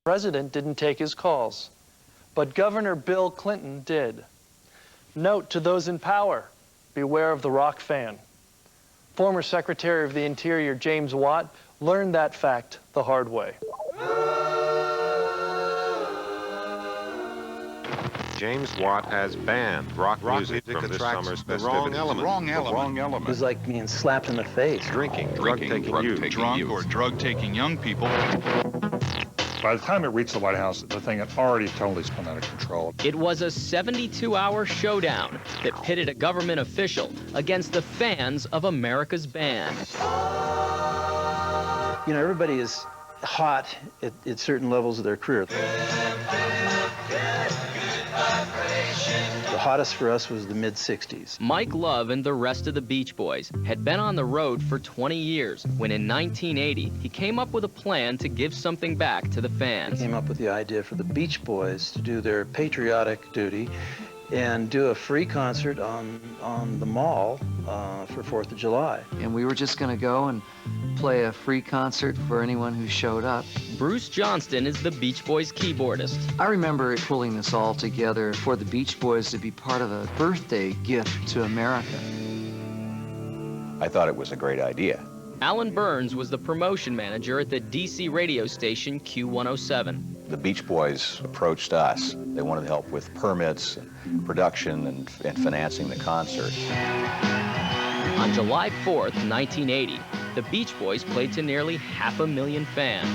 president didn't take his calls, but Governor Bill Clinton did. Note to those in power, beware of the rock fan. Former Secretary of the Interior James Watt learned that fact the hard way. James Watt has banned rock music from this summer's festivities. The wrong element. It was like being slapped in the face. Drinking, drug-taking youth. Drunk or drug-taking young people. By the time it reached the White House, the thing had already totally spun out of control. It was a 72-hour showdown that pitted a government official against the fans of America's band. You know, everybody is hot at certain levels of their career. The hottest for us was the mid-'60s. Mike Love and the rest of the Beach Boys had been on the road for 20 years when in 1980 he came up with a plan to give something back to the fans. He came up with the idea for the Beach Boys to do their patriotic duty and do a free concert on the mall for 4th of July. And we were just going to go and play a free concert for anyone who showed up. Bruce Johnston is the Beach Boys keyboardist. I remember pulling this all together for the Beach Boys to be part of a birthday gift to America. I thought it was a great idea. Alan Burns was the promotion manager at the DC radio station Q107. The Beach Boys approached us. They wanted help with permits, and production, and financing the concert. On July 4th, 1980, the Beach Boys played to nearly 500,000 fans.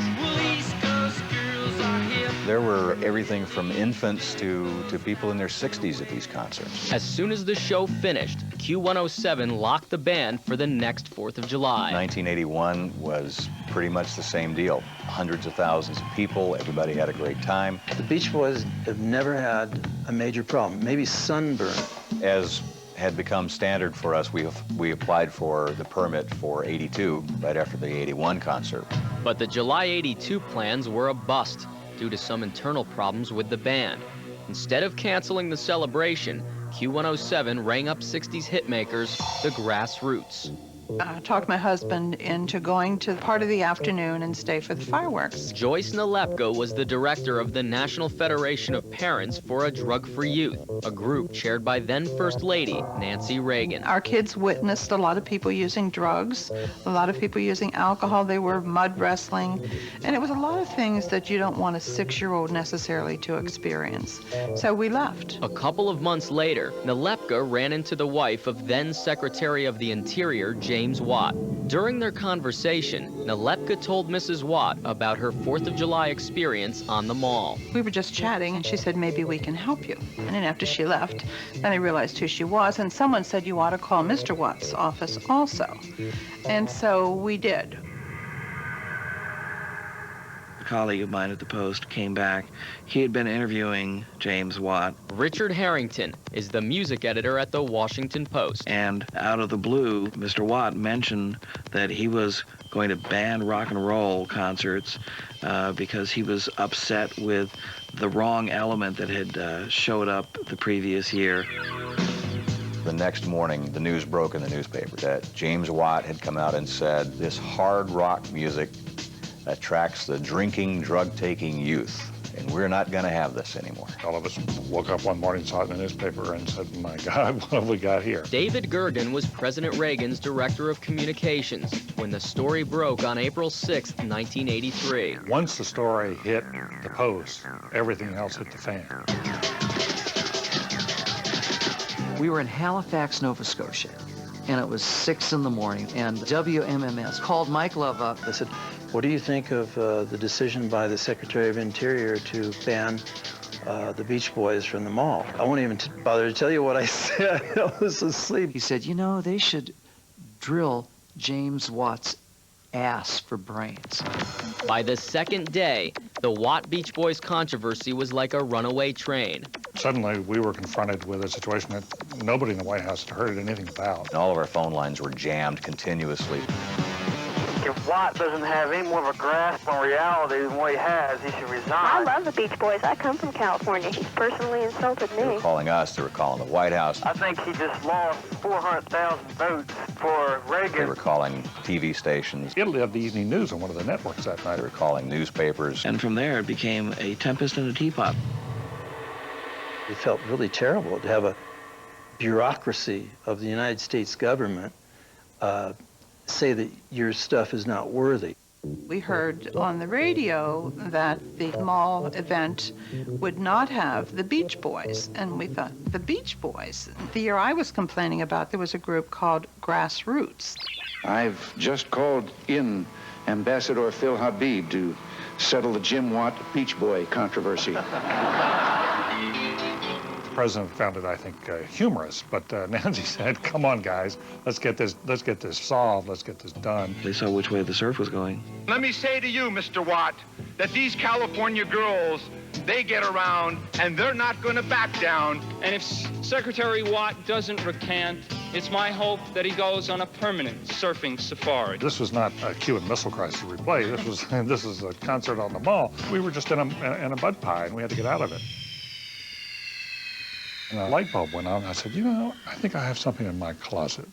There were everything from infants to people in their 60s at these concerts. As soon as the show finished, Q107 locked the band for the next 4th of July. 1981 was pretty much the same deal. Hundreds of thousands of people, everybody had a great time. The Beach Boys have never had a major problem, maybe sunburn. As had become standard for us, we applied for the permit for 82 right after the 81 concert. But the July 82 plans were a bust due to some internal problems with the band. Instead of canceling the celebration, Q107 rang up 60s hitmakers, the Grassroots. I talked my husband into going to part of the afternoon and stay for the fireworks. Joyce Nalepko was the director of the National Federation of Parents for a Drug-Free Youth, a group chaired by then First Lady Nancy Reagan. Our kids witnessed a lot of people using drugs, a lot of people using alcohol. They were mud wrestling, and it was a lot of things that you don't want a 6-year-old necessarily to experience. So we left. A couple of months later, Nalepka ran into the wife of then Secretary of the Interior, James Watt. During their conversation, Nalepka told Mrs. Watt about her 4th of July experience on the mall. We were just chatting, and she said, maybe we can help you. And then after she left, then I realized who she was, and someone said you ought to call Mr. Watt's office also. And so we did. A colleague of mine at the Post came back. He had been interviewing James Watt. Richard Harrington is the music editor at the Washington Post. And out of the blue, Mr. Watt mentioned that he was going to ban rock and roll concerts because he was upset with the wrong element that had showed up the previous year. The next morning, the news broke in the newspaper that James Watt had come out and said, this hard rock music attracts the drinking, drug-taking youth, and we're not going to have this anymore. All of us woke up one morning, saw it in the newspaper, and said, my God, what have we got here? David Gergen was President Reagan's director of communications when the story broke on April 6, 1983. Once the story hit the Post, everything else hit the fan. We were in Halifax, Nova Scotia, and it was 6 in the morning, and WMMS called Mike Love up. I said, what do you think of the decision by the Secretary of Interior to ban the Beach Boys from the mall? I won't even bother to tell you what I said. I was asleep. He said, you know, they should drill James Watt's ass for brains. By the second day, the Watt Beach Boys controversy was like a runaway train. Suddenly, we were confronted with a situation that nobody in the White House had heard anything about. And all of our phone lines were jammed continuously. If Watt doesn't have any more of a grasp on reality than what he has, he should resign. I love the Beach Boys. I come from California. He's personally insulted They me. were calling us, they were calling the White House. I think he just lost 400,000 votes for Reagan. They were calling TV stations. Italy had the evening news on one of the networks that night. They were calling newspapers. And from there, it became a tempest in a teapot. It felt really terrible to have a bureaucracy of the United States government say that your stuff is not worthy. We heard on the radio that the mall event would not have the Beach Boys, and we thought, the Beach Boys? The year I was complaining about, there was a group called Grassroots. I've just called in Ambassador Phil Habib to settle the Jim Watt Beach Boy controversy. The president found it, I think, humorous, but Nancy said, come on, guys, let's get this solved, let's get this done. They saw which way the surf was going. Let me say to you, Mr. Watt, that these California girls, they get around, and they're not going to back down. And if Secretary Watt doesn't recant, it's my hope that he goes on a permanent surfing safari. This was not a Cuban Missile Crisis replay. This is a concert on the mall. We were just in a mud pie, and we had to get out of it. And a light bulb went on, and I said, you know, I think I have something in my closet.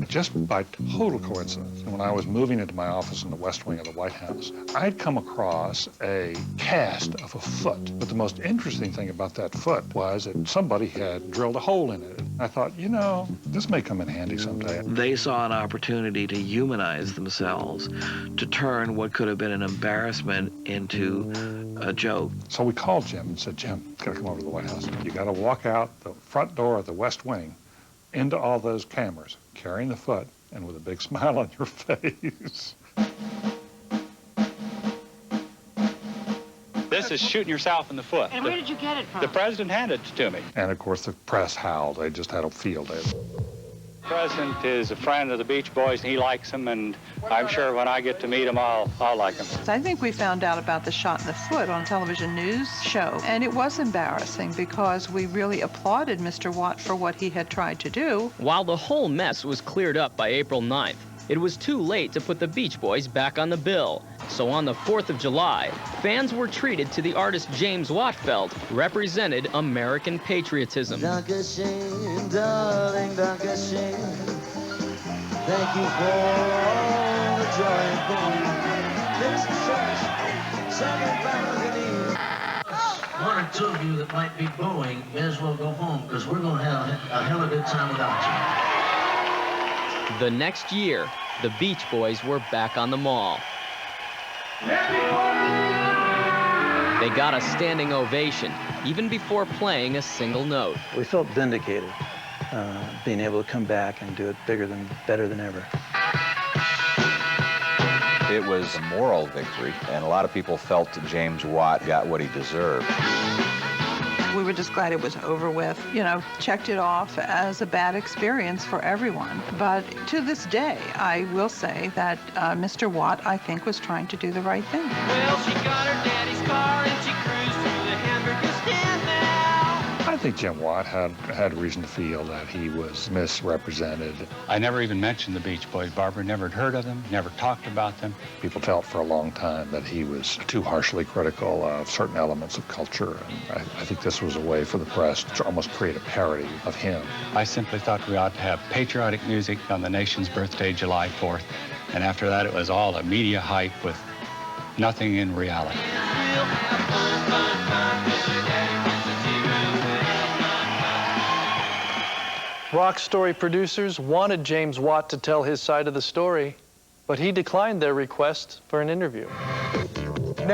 Just by total coincidence, when I was moving into my office in the West Wing of the White House, I'd come across a cast of a foot. But the most interesting thing about that foot was that somebody had drilled a hole in it. I thought, you know, this may come in handy someday. They saw an opportunity to humanize themselves, to turn what could have been an embarrassment into a joke. So we called Jim and said, Jim, you gotta come over to the White House. You gotta walk out the front door of the West Wing into all those cameras, carrying the foot and with a big smile on your face. This is shooting yourself in the foot. And where did you get it from? The president handed it to me. And of course the press howled. They just had a field day. The president is a friend of the Beach Boys, and he likes them, and I'm sure when I get to meet him, I'll like him. I think we found out about the shot in the foot on a television news show, and it was embarrassing because we really applauded Mr. Watt for what he had tried to do. While the whole mess was cleared up by April 9th, it was too late to put the Beach Boys back on the bill. So on the 4th of July, fans were treated to the artist James Watt felt represented American patriotism. Danke schön, darling, danke schön. Thank you for all the joy and pain. This church, one or two of you that might be booing may as well go home, because we're going to have a hell of a good time without you. The next year, the Beach Boys were back on the mall. They got a standing ovation, even before playing a single note. We felt vindicated, being able to come back and do it better than ever. It was a moral victory, and a lot of people felt that James Watt got what he deserved. We were just glad it was over with. You know, checked it off as a bad experience for everyone. But to this day, I will say that Mr. Watt, I think, was trying to do the right thing. Well, she got her daddy's car and she cruised through the hamburger stand now. I think Jim Watt had reason to feel that he was misrepresented. I never even mentioned the Beach Boys. Barbara never had heard of them, never talked about them. People felt for a long time that he was too harshly critical of certain elements of culture. And I think this was a way for the press to almost create a parody of him. I simply thought we ought to have patriotic music on the nation's birthday, July 4th. And after that, it was all a media hype with nothing in reality. Rock Story producers wanted James Watt to tell his side of the story, but he declined their request for an interview.